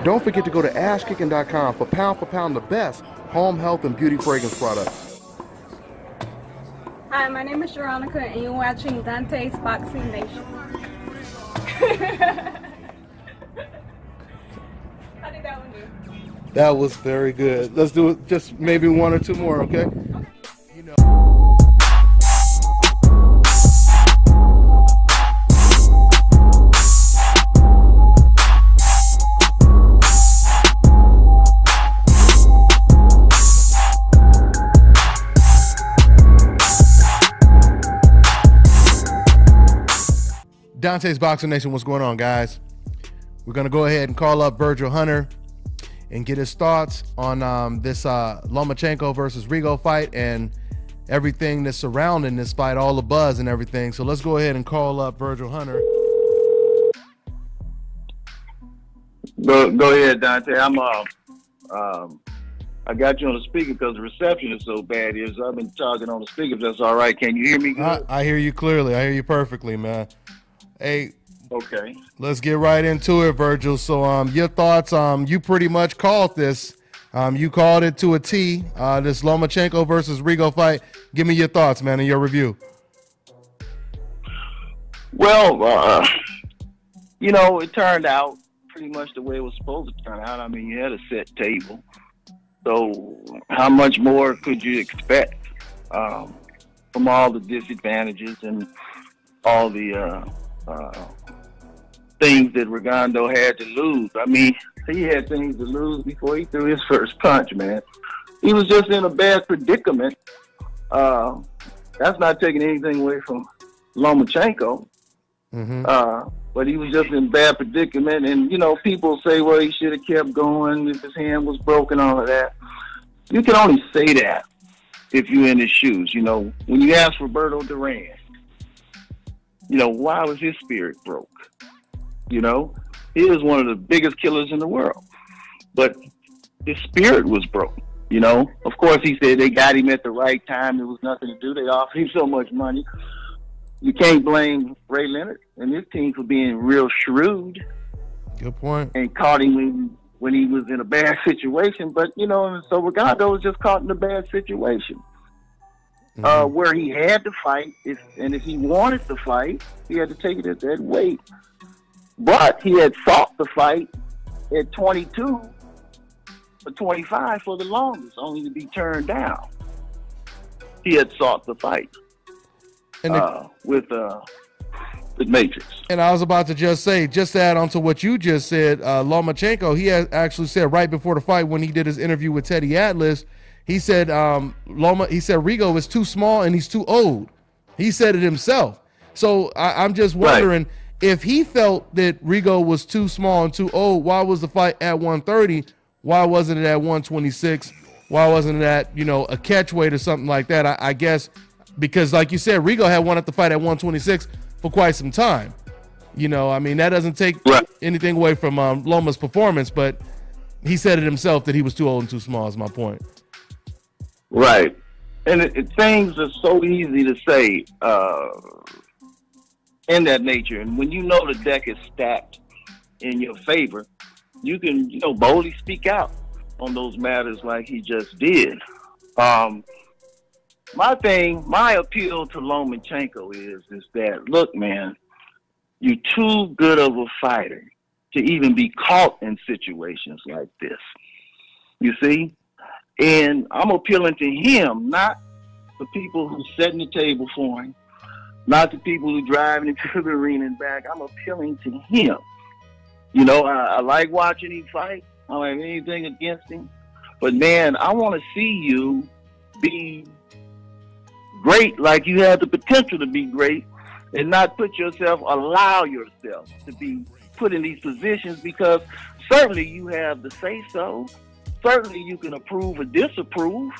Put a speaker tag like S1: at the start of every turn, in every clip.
S1: don't forget to go to asskicking.com for pound the best home health and beauty fragrance products.
S2: Hi, my name is Veronica, and you're watching Dante's Boxing Nation. How did that one do?
S1: That was very good. Let's do it, just maybe one or two more, okay? You know. Dante's Boxing Nation, what's going on, guys? We're going to go ahead and call up Virgil Hunter and get his thoughts on this Lomachenko versus Rigo fight and everything that's surrounding this fight, all the buzz and everything. So let's go ahead and call up Virgil Hunter.
S3: Go ahead, Dante. I got you on the speaker because the reception is so bad here, so I've been talking on the speaker. If that's all right, can you hear me good?
S1: I hear you clearly. I hear you perfectly, man. Hey,
S3: okay.
S1: Let's get right into it, Virgil. So, your thoughts? You pretty much called this. You called it to a T. This Lomachenko versus Rigo fight. Give me your thoughts, man, and your review.
S3: Well, you know, it turned out pretty much the way it was supposed to turn out. I mean, you had a set table. So, how much more could you expect from all the disadvantages and all the things that Rigondo had to lose? I mean, he had things to lose before he threw his first punch, man. He was just in a bad predicament. That's not taking anything away from Lomachenko. But he was just in a bad predicament. And, you know, people say, well, he should have kept going if his hand was broken, all of that. You can only say that if you're in his shoes. You know, when you ask Roberto Duran, you know, why was his spirit broke? You know, he was one of the biggest killers in the world, but his spirit was broken. You know, of course, he said they got him at the right time. There was nothing to do. They offered him so much money. You can't blame Ray Leonard and his team for being real shrewd.
S1: Good point.
S3: And caught him when he was in a bad situation. But, you know, so Rigondo was just caught in a bad situation. Where he had to fight, if he wanted to fight, he had to take it at that weight. But he had fought the fight at 22 or 25 for the longest, only to be turned down. He had sought the fight with Matrix.
S1: And I was about to just say, just to add on to what you just said, Lomachenko, he had actually said right before the fight when he did his interview with Teddy Atlas, he said Rigo is too small and he's too old. He said it himself. So I'm just wondering, if he felt that Rigo was too small and too old, why was the fight at 130? Why wasn't it at 126? Why wasn't it at, you know, a catch weight or something like that? I guess because, like you said, Rigo had wanted to fight at 126 for quite some time. You know, I mean, that doesn't take anything away from Loma's performance, but he said it himself that he was too old and too small, is my point.
S3: Right. And things are so easy to say in that nature. And when you know the deck is stacked in your favor, you can, you know, boldly speak out on those matters like he just did. My appeal to Lomachenko is that, look, man, you're too good of a fighter to even be caught in situations like this. You see? And I'm appealing to him, not the people who setting the table for him, not the people who driving him to the arena and back. I'm appealing to him. You know, I like watching him fight. I don't have anything against him. But, man, I want to see you be great like you have the potential to be great and not allow yourself to be put in these positions, because certainly you have the say-so. Certainly you can approve or disapprove.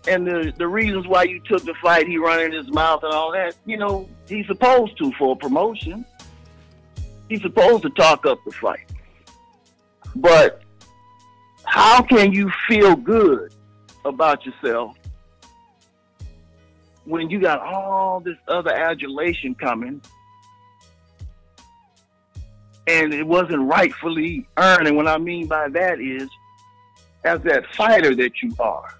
S3: And the reasons why you took the fight, he running his mouth and all that, you know, he's supposed to for a promotion. He's supposed to talk up the fight. But how can you feel good about yourself when you got all this other adulation coming and it wasn't rightfully earned. And what I mean by that is, as that fighter that you are,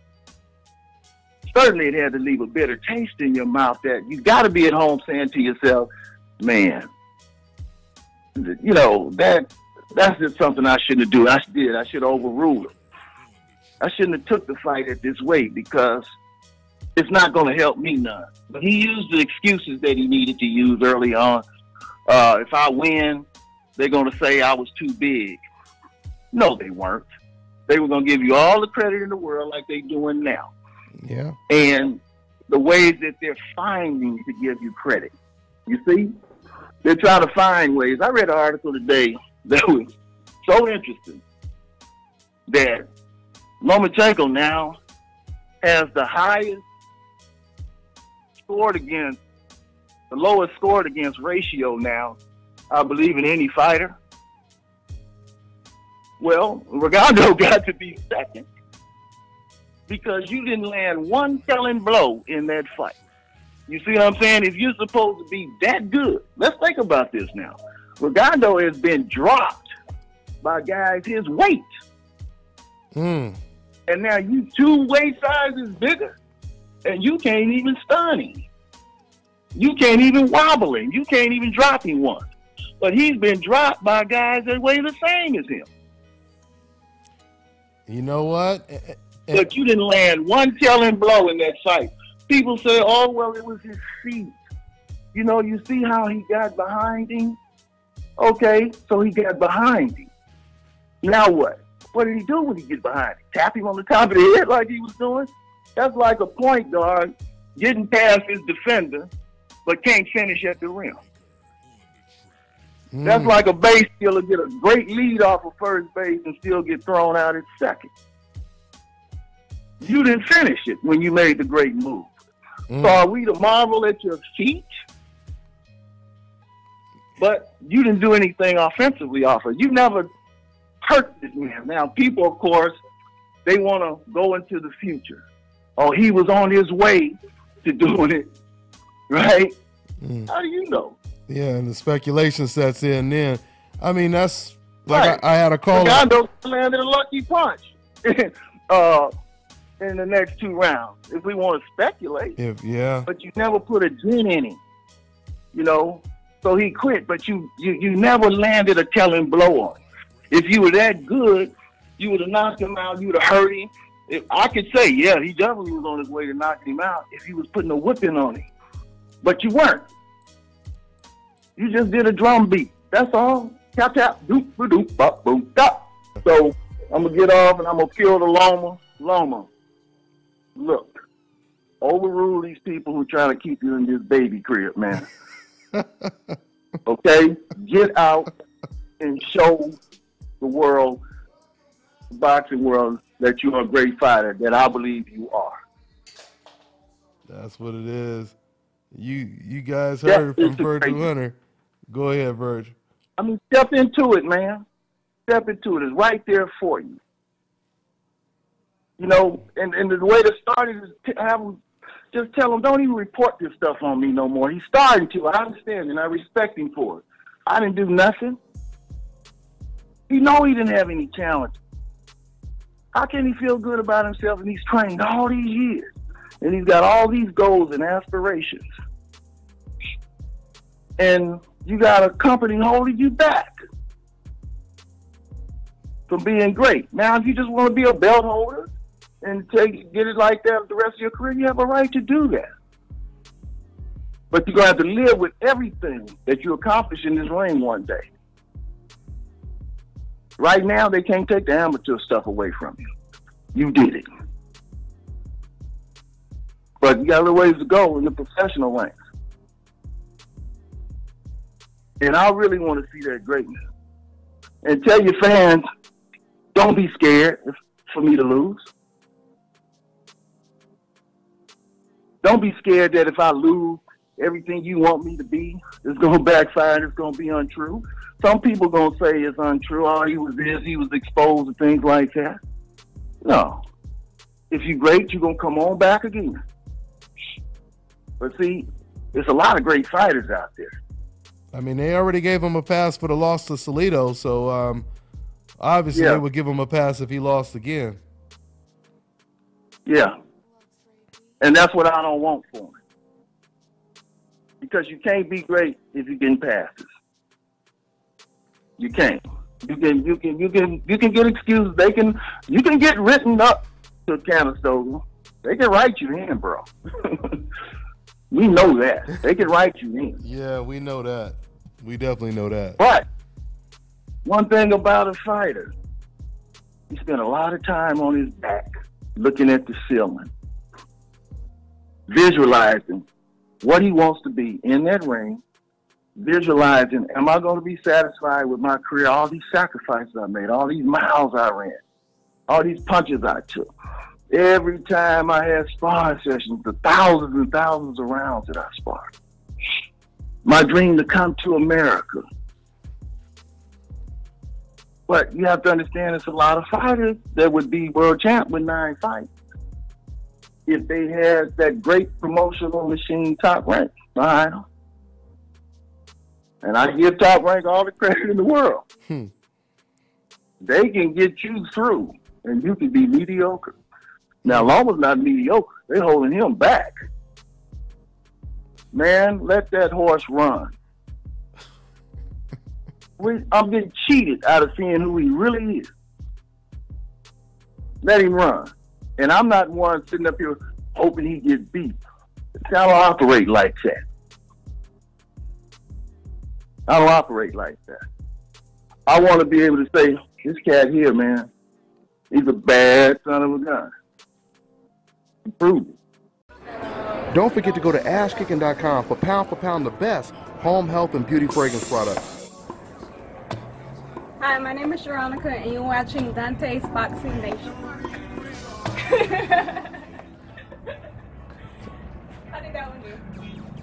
S3: certainly it had to leave a bitter taste in your mouth that you got to be at home saying to yourself, man, you know, that's just something I shouldn't have done. I should have overruled it. I shouldn't have took the fight at this weight because it's not going to help me none. But he used the excuses that he needed to use early on. If I win, they're going to say I was too big. No, they weren't. They were going to give you all the credit in the world like they're doing now.
S1: Yeah.
S3: And the ways that they're finding to give you credit. You see? They're trying to find ways. I read an article today that was so interesting that Lomachenko now has the highest scored against, the lowest scored against ratio now, I believe, in any fighter. Well, Rugando got to be second because you didn't land one telling blow in that fight. You see what I'm saying? If you're supposed to be that good, let's think about this now. Rugando has been dropped by guys his weight. And now you 2 weight sizes bigger, and you can't even stun him. You can't even wobble him. You can't even drop him once. But he's been dropped by guys that weigh the same as him.
S1: You know what?
S3: But you didn't land one telling blow in that fight. People say, oh, well, it was his feet. You know, you see how he got behind him? Okay, so he got behind him. Now what? What did he do when he get behind him? Tap him on the top of the head like he was doing? That's like a point guard getting past his defender but can't finish at the rim. That's like a base stealer get a great lead off of first base and still get thrown out at second. You didn't finish it when you made the great move. So are we to marvel at your feet? But you didn't do anything offensively off of it. You never hurt this man. Now, people, of course, they want to go into the future. Oh, he was on his way to doing it, right? How do you know?
S1: Yeah, and the speculation sets in then. I mean, that's like I had a call.
S3: Rugando landed a lucky punch in the next 2 rounds, if we want to speculate. But you never put a gin in him, you know. So he quit, but you never landed a telling blow on him. If you were that good, you would have knocked him out. You would have hurt him. If I could say, yeah, he definitely was on his way to knocking him out if he was putting a whipping on him. But you weren't. You just did a drum beat. That's all. Tap, tap, doop, doop, bop, boom, stop. So I'm going to get off and I'm going to kill the Loma. Look, overrule these people who try to keep you in this baby crib, man. Okay? Get out and show the world, the boxing world, that you're a great fighter, that I believe you are.
S1: That's what it is. You guys heard from Virgil Hunter. Go ahead, Virgil.
S3: I mean, step into it, man. Step into it. It's right there for you. You know, and the way to start it is to have him, just tell him, don't even report this stuff on me no more. He's starting to. I understand, and I respect him for it. I didn't do nothing. He know he didn't have any challenge. How can he feel good about himself and he's trained all these years? And he's got all these goals and aspirations. And you got a company holding you back from being great. Now, if you just want to be a belt holder and get it like that the rest of your career, you have a right to do that. But you're going to have to live with everything that you accomplish in this ring one day. Right now, they can't take the amateur stuff away from you. You did it. But you got a little ways to go in the professional ranks. And I really want to see that greatness. And tell your fans, don't be scared for me to lose. Don't be scared that if I lose, everything you want me to be is going to backfire and it's going to be untrue. Some people are going to say it's untrue. Oh, he was this, he was exposed and things like that. No. If you're great, you're going to come on back again. But see, there's a lot of great fighters out there.
S1: I mean, they already gave him a pass for the loss to Salido, so obviously they would give him a pass if he lost again.
S3: Yeah. And that's what I don't want for him. Because you can't be great if you're getting passes. You can't. You can get excuses. You can get written up to Canastota. They can write you in, bro. We know that. They can write you in.
S1: Yeah, we know that. We definitely know that.
S3: But one thing about a fighter, he spent a lot of time on his back looking at the ceiling, visualizing what he wants to be in that ring, visualizing, am I going to be satisfied with my career, all these sacrifices I made, all these miles I ran, all these punches I took. Every time I had sparring sessions, the thousands and thousands of rounds that I sparred. My dream to come to America. But you have to understand there's a lot of fighters that would be world champ with 9 fights if they had that great promotional machine, Top Rank, behind them. And I give Top Rank all the credit in the world. They can get you through, and you can be mediocre. Now, Loma's not mediocre. They're holding him back. Man, let that horse run. I'm getting cheated out of seeing who he really is. Let him run. And I'm not one sitting up here hoping he gets beat. I don't operate like that. I don't operate like that. I want to be able to say, this cat here, man, he's a bad son of a gun. Prove it.
S1: Don't forget to go to ashkicking.com for pound the best home health and beauty fragrance products.
S2: Hi, my name is Sharonica, and you're watching Dante's Boxing Nation. How did that one do?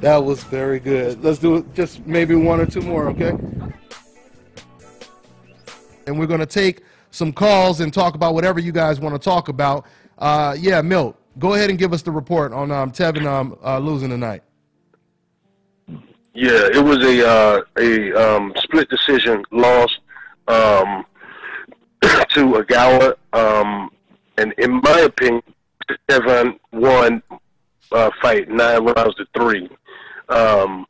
S1: That was very good. Let's do it, just maybe 1 or 2 more, okay? And we're going to take some calls and talk about whatever you guys want to talk about. Yeah, Milt, go ahead and give us the report on Tevin losing tonight.
S4: Yeah, it was a split decision loss to Agawa. And in my opinion, Tevin won fight 9 rounds to 3. And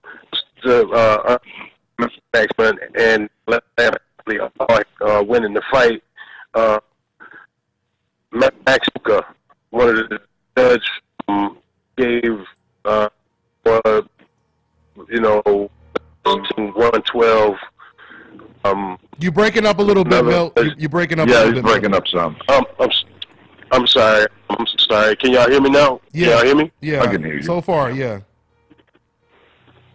S4: winning the fight. Mexico, one of the judge gave 112.
S1: You breaking up a little bit, Milt. You breaking up a little bit.
S5: Yeah, he's breaking up some.
S4: I'm sorry. I'm sorry. Can y'all hear me now?
S1: Yeah.
S4: Can y'all hear me?
S1: Yeah.
S5: I can hear you.
S1: So far, yeah.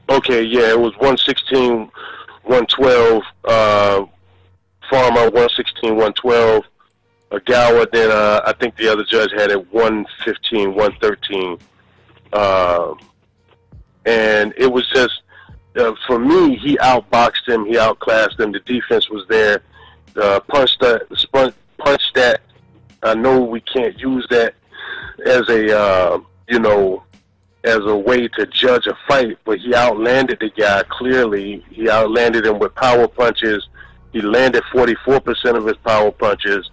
S4: Okay, yeah, it was 116, 112. Farmer, 116, 112. Agawa, then I think the other judge had it 115, 113. And it was just, for me, he outboxed him. He outclassed him. The defense was there. Punch that. I know we can't use that as a, as a way to judge a fight, but he outlanded the guy clearly. He outlanded him with power punches. He landed 44% of his power punches.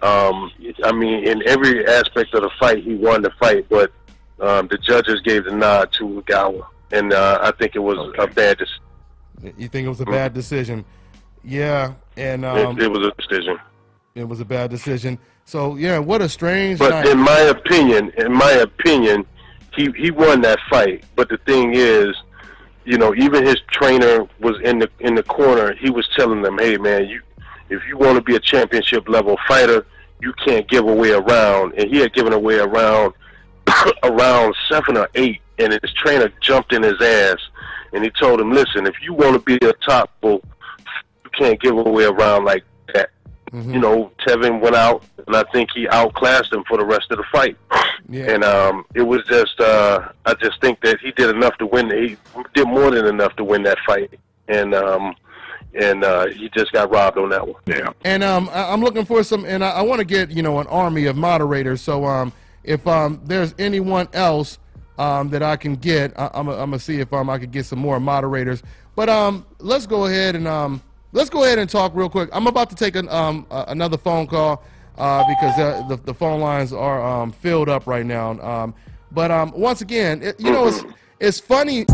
S4: I mean, in every aspect of the fight, he won the fight, but the judges gave the nod to Agawa, and I think it was a bad decision.
S1: You think it was a bad decision? Yeah, and
S4: it was a decision.
S1: It was a bad decision. So yeah, what a strange.
S4: But
S1: night.
S4: in my opinion, he won that fight. But the thing is, even his trainer was in the corner. He was telling them, "Hey, man, if you want to be a championship level fighter, you can't give away a round." And he had given away a round, around 7 or 8, and his trainer jumped in his ass, and he told him, "Listen, if you want to be a top bull, you can't give away a round like that." Tevin went out, and I think he outclassed him for the rest of the fight.
S1: Yeah.
S4: And it was just, I just think that he did enough to win. He did more than enough to win that fight, and he just got robbed on that one.
S5: Yeah.
S1: And I'm looking for some, and I want to get an army of moderators. So if there's anyone else that I can get, I'm gonna see if I can get some more moderators. But let's go ahead and talk real quick. I'm about to take another phone call because the phone lines are filled up right now. But once again, you know, it's funny.